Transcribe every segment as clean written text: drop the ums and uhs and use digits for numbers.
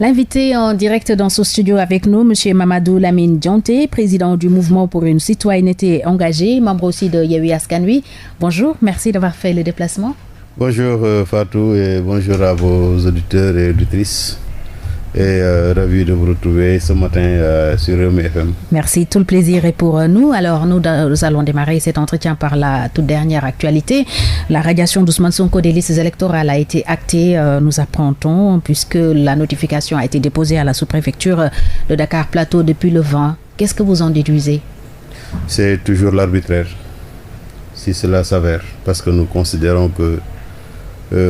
L'invité en direct dans ce studio avec nous, M. Mamadou Lamine Dianté, président du Mouvement pour une citoyenneté engagée, membre aussi de Yewwi Askan Wi. Bonjour, merci d'avoir fait le déplacement. Bonjour Fatou et bonjour à vos auditeurs et auditrices. Et ravi de vous retrouver ce matin sur Rewmi FM. Merci, tout le plaisir est pour nous. Alors nous allons démarrer cet entretien par la toute dernière actualité. La radiation d'Ousmane Sonko des listes électorales a été actée, nous apprend-on, puisque la notification a été déposée à la sous-préfecture de Dakar Plateau depuis le 20. Qu'est-ce que vous en déduisez? C'est toujours l'arbitraire, si cela s'avère, parce que nous considérons que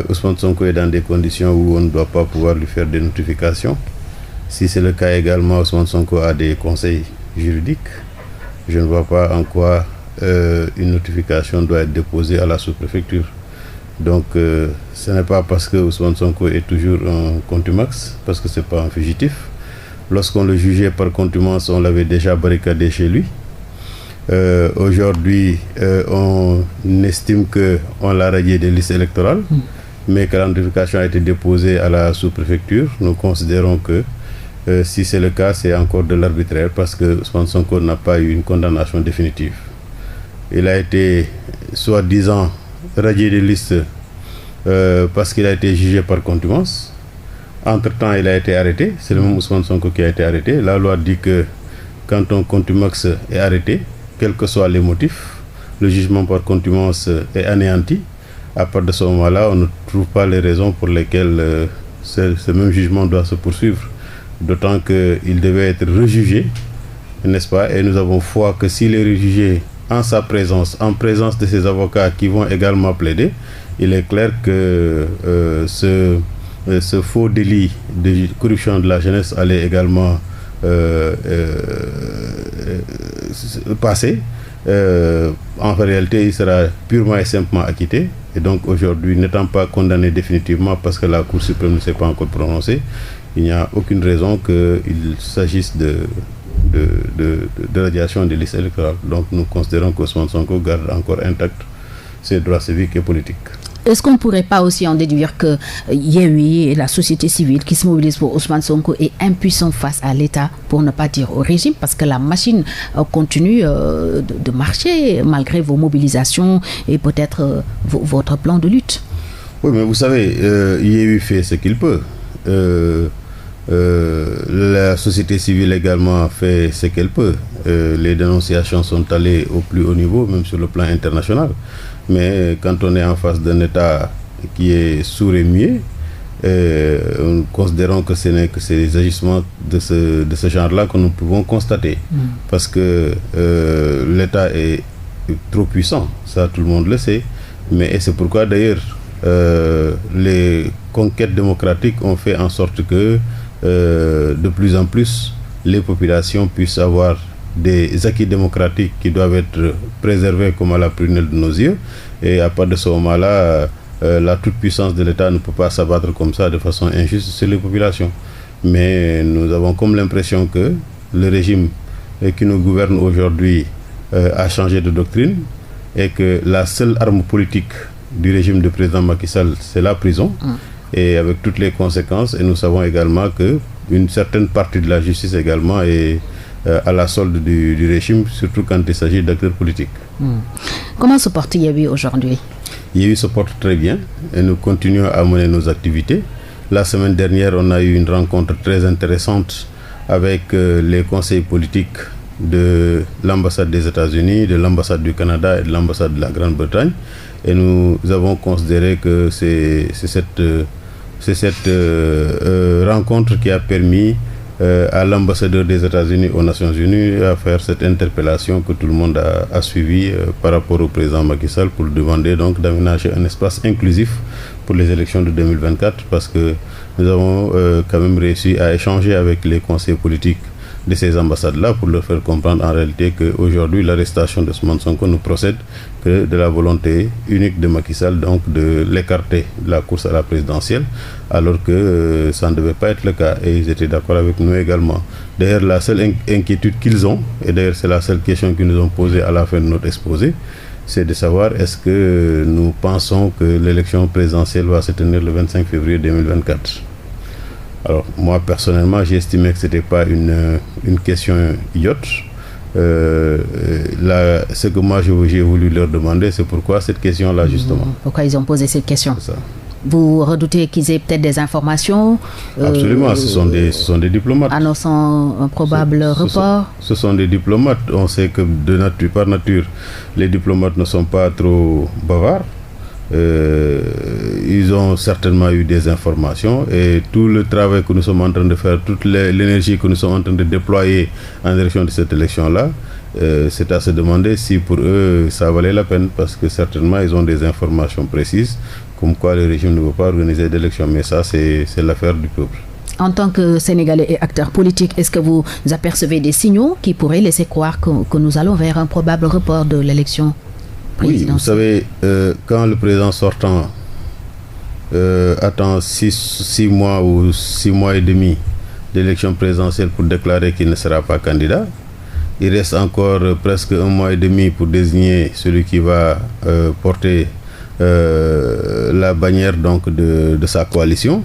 Ousmane Sonko est dans des conditions où on ne doit pas pouvoir lui faire des notifications. Si c'est le cas également, Ousmane Sonko a des conseils juridiques. Je ne vois pas en quoi une notification doit être déposée à la sous-préfecture. Donc ce n'est pas parce que Ousmane Sonko est toujours un contumax, parce que ce n'est pas un fugitif. Lorsqu'on le jugeait par contumace, on l'avait déjà barricadé chez lui. Aujourd'hui, on estime qu'on l'a radié des listes électorales, mais que la notification a été déposée à la sous-préfecture. Nous considérons que si c'est le cas, c'est encore de l'arbitraire parce que Ousmane Sonko n'a pas eu une condamnation définitive. Il a été soi-disant radié des listes parce qu'il a été jugé par contumace. Entre-temps, il a été arrêté. C'est le même Ousmane Sonko qui a été arrêté. La loi dit que quand un contumax est arrêté, quels que soient les motifs, le jugement par contumace est anéanti. À partir de ce moment-là, on ne trouve pas les raisons pour lesquelles ce même jugement doit se poursuivre. D'autant qu'il devait être rejugé, n'est-ce pas? Et nous avons foi que s'il est rejugé en sa présence, en présence de ses avocats qui vont également plaider, il est clair que ce faux délit de corruption de la jeunesse allait également passé. En réalité, il sera purement et simplement acquitté. Et donc aujourd'hui, n'étant pas condamné définitivement parce que la Cour suprême ne s'est pas encore prononcée, il n'y a aucune raison qu'il s'agisse de radiation des listes électorales. Donc nous considérons qu'Ousmane Sonko garde encore intact ses droits civiques et politiques. Est-ce qu'on ne pourrait pas aussi en déduire que Yewwi et la société civile qui se mobilise pour Ousmane Sonko est impuissant face à l'État, pour ne pas dire au régime, parce que la machine continue de marcher malgré vos mobilisations et peut-être votre plan de lutte? Oui, mais vous savez, Yewwi fait ce qu'il peut. La société civile également fait ce qu'elle peut. Les dénonciations sont allées au plus haut niveau, même sur le plan international. Mais quand on est en face d'un État qui est sourd et muet, nous considérons que ce n'est que ces agissements de ce genre-là que nous pouvons constater. Parce que l'État est trop puissant, ça tout le monde le sait. Et c'est pourquoi d'ailleurs les conquêtes démocratiques ont fait en sorte que de plus en plus les populations puissent avoir des acquis démocratiques qui doivent être préservés comme à la prunelle de nos yeux. Et à partir de ce moment-là, la toute-puissance de l'État ne peut pas s'abattre comme ça de façon injuste sur les populations. Mais nous avons comme l'impression que le régime qui nous gouverne aujourd'hui a changé de doctrine et que la seule arme politique du régime du président Macky Sall, c'est la prison. Et avec toutes les conséquences. Et nous savons également qu'une certaine partie de la justice également est à la solde du régime, surtout quand il s'agit d'acteurs politiques. Comment se porte Yewwi aujourd'hui? Yewwi se porte très bien et nous continuons à mener nos activités. La semaine dernière, on a eu une rencontre très intéressante avec les conseils politiques de l'ambassade des États-Unis, de l'ambassade du Canada et de l'ambassade de la Grande-Bretagne. Et nous avons considéré que c'est cette rencontre qui a permis à l'ambassadeur des États-Unis aux Nations Unies à faire cette interpellation que tout le monde a suivie par rapport au président Macky Sall pour demander donc d'aménager un espace inclusif pour les élections de 2024 parce que nous avons quand même réussi à échanger avec les conseillers politiques de ces ambassades-là pour leur faire comprendre en réalité qu'aujourd'hui l'arrestation de Ousmane Sonko ne procède que de la volonté unique de Macky Sall, donc de l'écarter de la course à la présidentielle, alors que ça ne devait pas être le cas et ils étaient d'accord avec nous également. D'ailleurs, la seule inquiétude qu'ils ont, et d'ailleurs c'est la seule question qu'ils nous ont posée à la fin de notre exposé, c'est de savoir est-ce que nous pensons que l'élection présidentielle va se tenir le 25 février 2024. Alors moi personnellement j'ai estimé que c'était pas une question idiote. Ce que moi j'ai voulu leur demander, c'est pourquoi cette question-là justement. Pourquoi ils ont posé cette question? C'est ça. Vous redoutez qu'ils aient peut-être des informations? Absolument, ce sont des diplomates. Annonçant un probable report? Ce sont des diplomates. On sait que par nature, les diplomates ne sont pas trop bavards. Ils ont certainement eu des informations et tout le travail que nous sommes en train de faire, toute l'énergie que nous sommes en train de déployer en direction de cette élection-là, c'est à se demander si pour eux ça valait la peine, parce que certainement ils ont des informations précises comme quoi le régime ne veut pas organiser d'élection, mais ça c'est l'affaire du peuple. En tant que Sénégalais et acteur politique, est-ce que vous apercevez des signaux qui pourraient laisser croire que nous allons vers un probable report de l'élection présidentielle? Oui, vous savez, quand le président sortant attend 6 mois ou 6 mois et demi d'élection présidentielle pour déclarer qu'il ne sera pas candidat, il reste encore presque 1 mois et demi pour désigner celui qui va porter la bannière donc de sa coalition.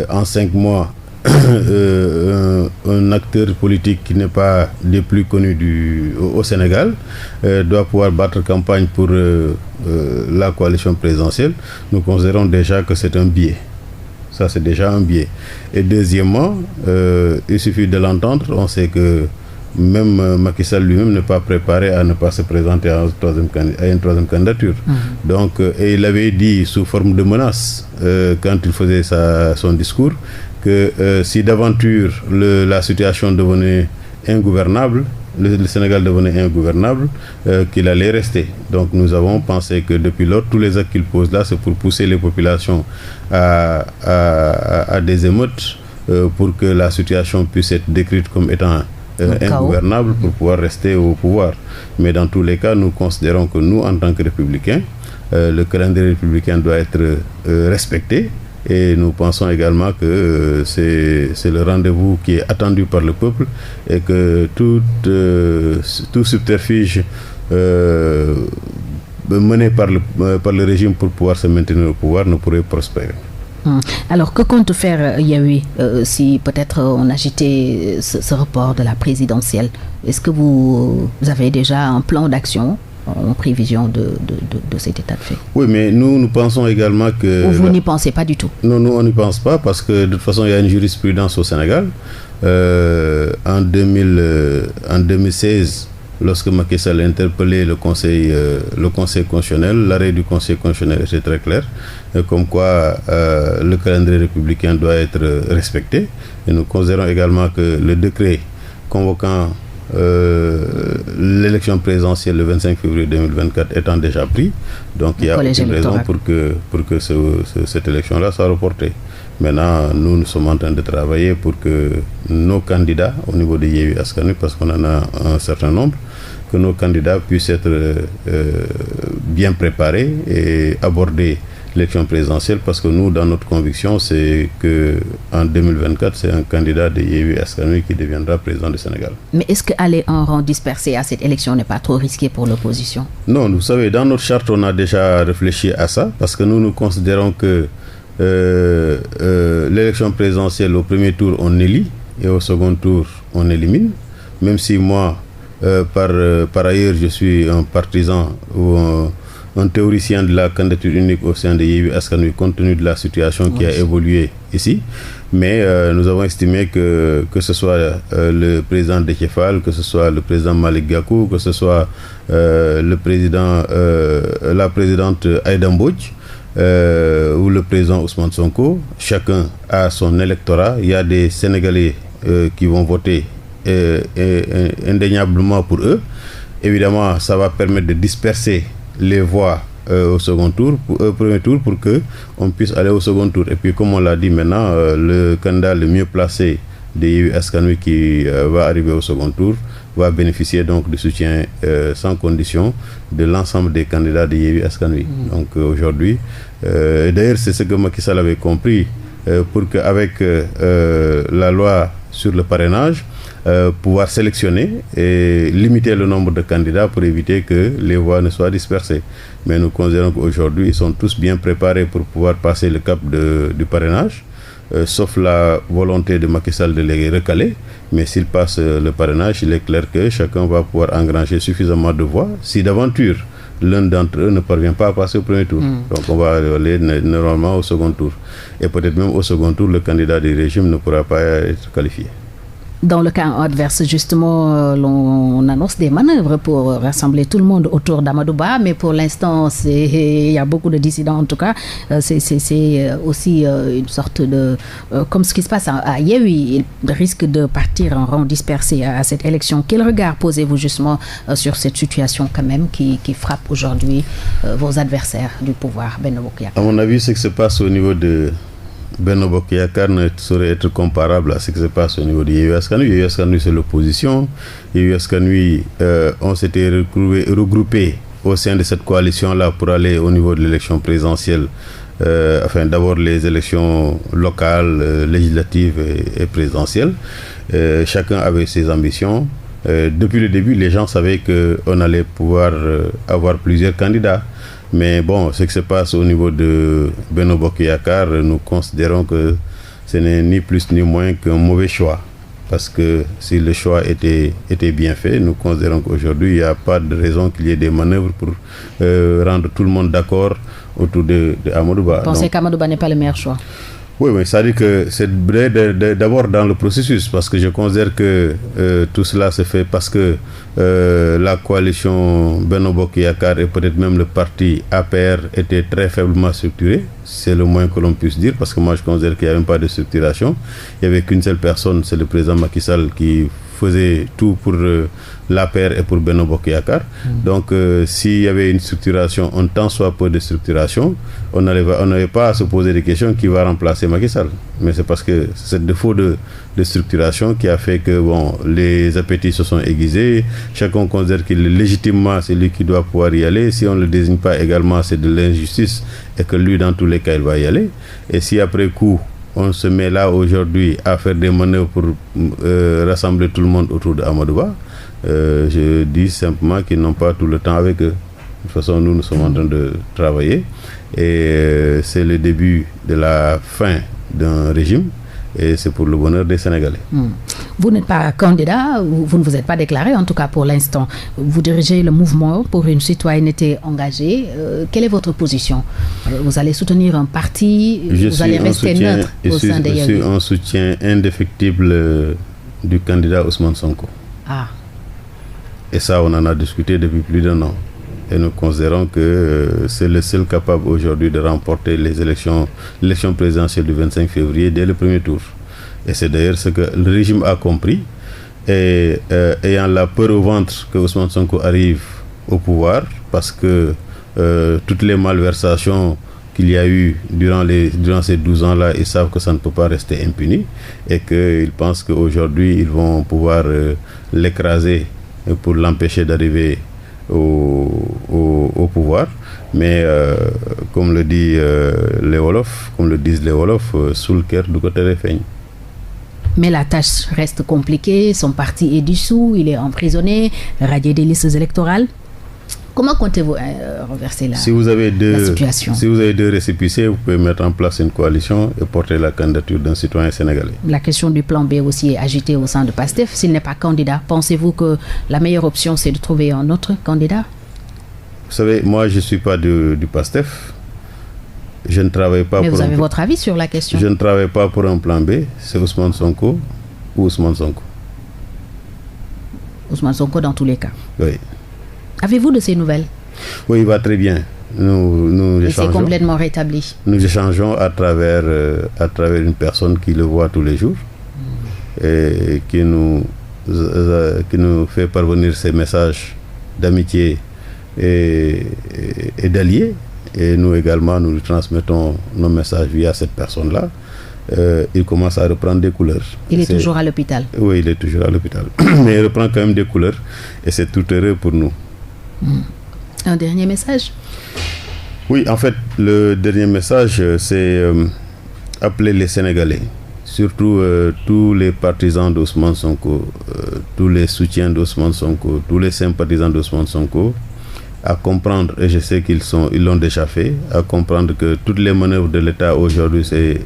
En 5 mois, un acteur politique qui n'est pas des plus connus au Sénégal doit pouvoir battre campagne pour la coalition présidentielle. Nous considérons déjà que c'est un biais. Ça, c'est déjà un biais. Et deuxièmement, il suffit de l'entendre. On sait que même Macky Sall lui-même n'est pas préparé à ne pas se présenter à une troisième candidature. Donc, et il avait dit sous forme de menace quand il faisait son discours que si d'aventure la situation devenait ingouvernable, le Sénégal devenait ingouvernable, qu'il allait rester. Donc nous avons pensé que depuis lors, tous les actes qu'il pose là, c'est pour pousser les populations à des émeutes pour que la situation puisse être décrite comme étant ingouvernable pour pouvoir rester au pouvoir. Mais dans tous les cas, nous considérons que nous, en tant que républicains, le calendrier républicain doit être respecté. Et nous pensons également que c'est le rendez-vous qui est attendu par le peuple et que tout subterfuge mené par le régime pour pouvoir se maintenir au pouvoir ne pourrait prospérer. Alors, que compte faire Yewwi si peut-être on agitait ce report de la présidentielle? Est-ce que vous avez déjà un plan d'action en prévision de cet état de fait? Oui, mais nous pensons également que... Ou vous n'y pensez pas du tout? Non, nous on n'y pense pas parce que de toute façon il y a une jurisprudence au Sénégal. En 2016, lorsque Macky Sall a interpellé le Conseil constitutionnel, l'arrêt du Conseil constitutionnel était très clair, comme quoi le calendrier républicain doit être respecté. Et nous considérons également que le décret convoquant l'élection présidentielle le 25 février 2024 étant déjà pris, donc il y a aucune raison pour que cette élection-là soit reportée. Maintenant, nous sommes en train de travailler pour que nos candidats au niveau de Yewwi Askan Wi, parce qu'on en a un certain nombre, que nos candidats puissent être bien préparés et aborder l'élection présidentielle, parce que nous, dans notre conviction, c'est qu'en 2024, c'est un candidat de Yewwi Askan Wi qui deviendra président du Sénégal. Mais est-ce qu'aller en rang dispersé à cette élection n'est pas trop risqué pour l'opposition? Non, vous savez, dans notre charte, on a déjà réfléchi à ça, parce que nous considérons que l'élection présidentielle, au premier tour, on élit, et au second tour, on élimine. Même si moi, par ailleurs, je suis un partisan ou un théoricien de la candidature unique au sein de Yewwi Askan Wi, compte tenu de la situation qui a évolué ici. Mais nous avons estimé que ce soit le président Déthié Fall, que ce soit le président Malick Gakou, que ce soit la présidente Aïda Mbodj, ou le président Ousmane Sonko, chacun a son électorat. Il y a des Sénégalais qui vont voter indéniablement pour eux. Évidemment, ça va permettre de disperser les voix au second tour, au premier tour, pour que on puisse aller au second tour. Et puis, comme on l'a dit maintenant, le candidat le mieux placé de Yewwi Askan Wi qui va arriver au second tour va bénéficier donc du soutien sans condition de l'ensemble des candidats de Yewwi Askan Wi. Donc aujourd'hui, d'ailleurs c'est ce que Macky Sall avait compris, pour qu'avec la loi sur le parrainage, pouvoir sélectionner et limiter le nombre de candidats pour éviter que les voix ne soient dispersées. Mais nous considérons qu'aujourd'hui, ils sont tous bien préparés pour pouvoir passer le cap du parrainage. sauf la volonté de Macky Sall de les recaler. Mais s'il passe le parrainage, il est clair que chacun va pouvoir engranger suffisamment de voix. Si d'aventure, l'un d'entre eux ne parvient pas à passer au premier tour. Donc on va aller normalement au second tour. Et peut-être même au second tour, le candidat du régime ne pourra pas être qualifié. Dans le cas adverse, justement, on annonce des manœuvres pour rassembler tout le monde autour d'Amadou Ba, mais pour l'instant, il y a beaucoup de dissidents en tout cas. C'est aussi une sorte de... comme ce qui se passe à Yewwi, il risque de partir en rang dispersé à cette élection. Quel regard posez-vous justement sur cette situation quand même qui frappe aujourd'hui vos adversaires du pouvoir, Benno Bokk Yakaar? À mon avis, ce qui se passe au niveau de Benno Bokk Yakaar ne saurait être comparable à ce qui se passe au niveau de Yewwi Askan Wi. Yewwi Askan Wi, c'est l'opposition. Yewwi Askan Wi, on s'était regroupés au sein de cette coalition-là pour aller au niveau de l'élection présidentielle. D'abord les élections locales, législatives et présidentielles. Chacun avait ses ambitions. Depuis le début, les gens savaient qu'on allait pouvoir avoir plusieurs candidats. Mais bon, ce qui se passe au niveau de Benno Bokk Yakaar, nous considérons que ce n'est ni plus ni moins qu'un mauvais choix. Parce que si le choix était bien fait, nous considérons qu'aujourd'hui, il n'y a pas de raison qu'il y ait des manœuvres pour rendre tout le monde d'accord autour de Amadou Ba. Vous pensez qu'Amadou Ba n'est pas le meilleur choix? Oui, ça veut dire que c'est d'abord dans le processus, parce que je considère que tout cela se fait parce que la coalition Benno Bokk Yakaar et peut-être même le parti APR étaient très faiblement structurés. C'est le moins que l'on puisse dire, parce que moi je considère qu'il n'y avait même pas de structuration. Il n'y avait qu'une seule personne, c'est le président Macky Sall qui faisait tout pour l'APR et pour Benno Bokk Yakaar. Donc s'il y avait une structuration, un tant soit peu de structuration, on n'avait pas à se poser des questions qui va remplacer Macky Sall. Mais c'est parce que c'est le défaut de structuration qui a fait que les appétits se sont aiguisés. Chacun considère qu'il est légitimement celui qui doit pouvoir y aller. Si on ne le désigne pas également, c'est de l'injustice et que lui, dans tous les cas, il va y aller. Et si après coup, on se met là aujourd'hui à faire des manœuvres pour rassembler tout le monde autour de Amadou Ba, je dis simplement qu'ils n'ont pas tout le temps avec eux. De toute façon, nous sommes en train de travailler et c'est le début de la fin d'un régime et c'est pour le bonheur des Sénégalais. Vous n'êtes pas candidat, vous ne vous êtes pas déclaré en tout cas pour l'instant. Vous dirigez le mouvement pour une citoyenneté engagée. Quelle est votre position? Vous allez soutenir un parti? Vous allez rester neutre au sein des Yewwi? Je suis un soutien indéfectible du candidat Ousmane Sonko. Et ça, on en a discuté depuis plus d'un an. Et nous considérons que c'est le seul capable aujourd'hui de remporter l'élection présidentielle du 25 février dès le premier tour. Et c'est d'ailleurs ce que le régime a compris. Et ayant la peur au ventre que Ousmane Sonko arrive au pouvoir, parce que toutes les malversations qu'il y a eu durant ces 12 ans-là, ils savent que ça ne peut pas rester impuni. Et qu'ils pensent qu'aujourd'hui, ils vont pouvoir l'écraser pour l'empêcher d'arriver au pouvoir. Mais comme le dit les Wolof, comme le disent les Wolof, sul ker du ko tere feeñ. Mais la tâche reste compliquée, son parti est dissous, il est emprisonné, radié des listes électorales. Comment comptez-vous renverser la situation? Si vous avez deux récépissés, vous pouvez mettre en place une coalition et porter la candidature d'un citoyen sénégalais. La question du plan B aussi est agitée au sein de PASTEF. S'il n'est pas candidat, pensez-vous que la meilleure option, c'est de trouver un autre candidat? Vous savez, moi, je ne suis pas du PASTEF. Je ne travaille pas. Mais vous avez votre avis sur la question? Je ne travaille pas pour un plan B. C'est Ousmane Sonko ou Ousmane Sonko. Ousmane Sonko dans tous les cas? Oui. Avez-vous de ces nouvelles? Oui, il va très bien. Nous échangeons. C'est complètement rétabli. Nous échangeons à travers une personne qui le voit tous les jours et qui nous fait parvenir ses messages d'amitié et d'alliés. Et nous également, nous lui transmettons nos messages via cette personne-là. Il commence à reprendre des couleurs. Il est toujours à l'hôpital? Oui, il est toujours à l'hôpital. Mais il reprend quand même des couleurs et c'est tout heureux pour nous. Un dernier message? Oui, en fait, le dernier message, c'est appeler les Sénégalais, surtout tous les partisans d'Ousmane Sonko, tous les soutiens d'Ousmane Sonko, tous les sympathisants d'Ousmane Sonko, à comprendre, et je sais qu'ils l'ont déjà fait, à comprendre que toutes les manœuvres de l'État aujourd'hui, c'est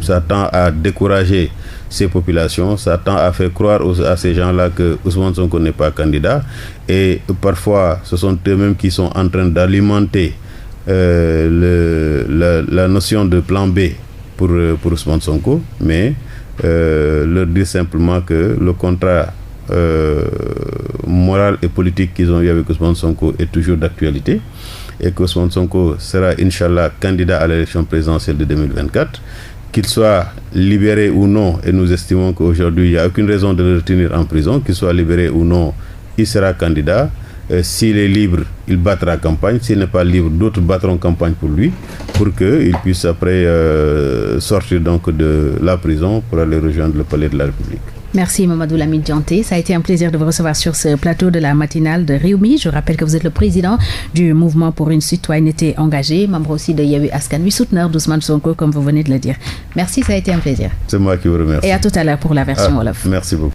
ça tend à décourager ces populations, ça tend à faire croire à ces gens-là que Ousmane Sonko n'est pas candidat, et parfois ce sont eux-mêmes qui sont en train d'alimenter la notion de plan B pour Ousmane Sonko, mais leur dire simplement que le contrat moral et politique qu'ils ont eu avec Ousmane Sonko est toujours d'actualité, et que Ousmane Sonko sera Inch'Allah candidat à l'élection présidentielle de 2024, qu'il soit libéré ou non, et nous estimons qu'aujourd'hui il n'y a aucune raison de le retenir en prison, qu'il soit libéré ou non, il sera candidat. S'il est libre, il battra campagne. S'il n'est pas libre, d'autres battront campagne pour lui, pour qu'il puisse après sortir donc de la prison pour aller rejoindre le palais de la République. Merci Mamadou Lamine Dianté. Ça a été un plaisir de vous recevoir sur ce plateau de la matinale de Rewmi. Je rappelle que vous êtes le président du mouvement pour une citoyenneté engagée, membre aussi de Yewwi Askan Wi, souteneur d'Ousmane Sonko, comme vous venez de le dire. Merci, ça a été un plaisir. C'est moi qui vous remercie. Et à tout à l'heure pour la version Wolof. Merci beaucoup.